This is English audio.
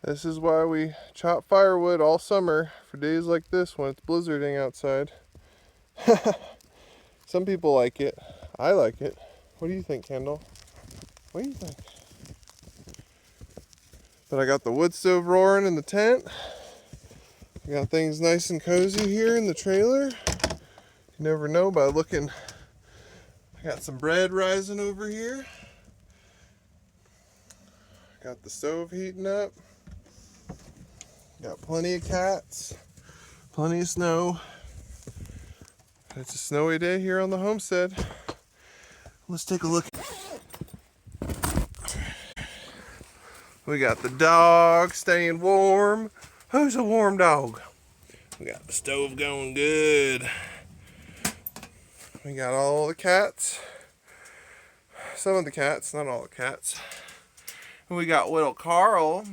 This is why we chop firewood all summer for days like this when it's blizzarding outside. Some people like it. I like it. What do you think, Kendall? What do you think? But I got the wood stove roaring in the tent. I got things nice and cozy here in the trailer. You never know by looking. I got some bread rising over here. Got the stove heating up. Got plenty of cats. Plenty of snow. It's a snowy day here on the homestead. Let's take a look. We got the dog staying warm. Who's a warm dog? We got the stove going good. We got all the cats. Some of the cats, not all the cats. And we got little Carl.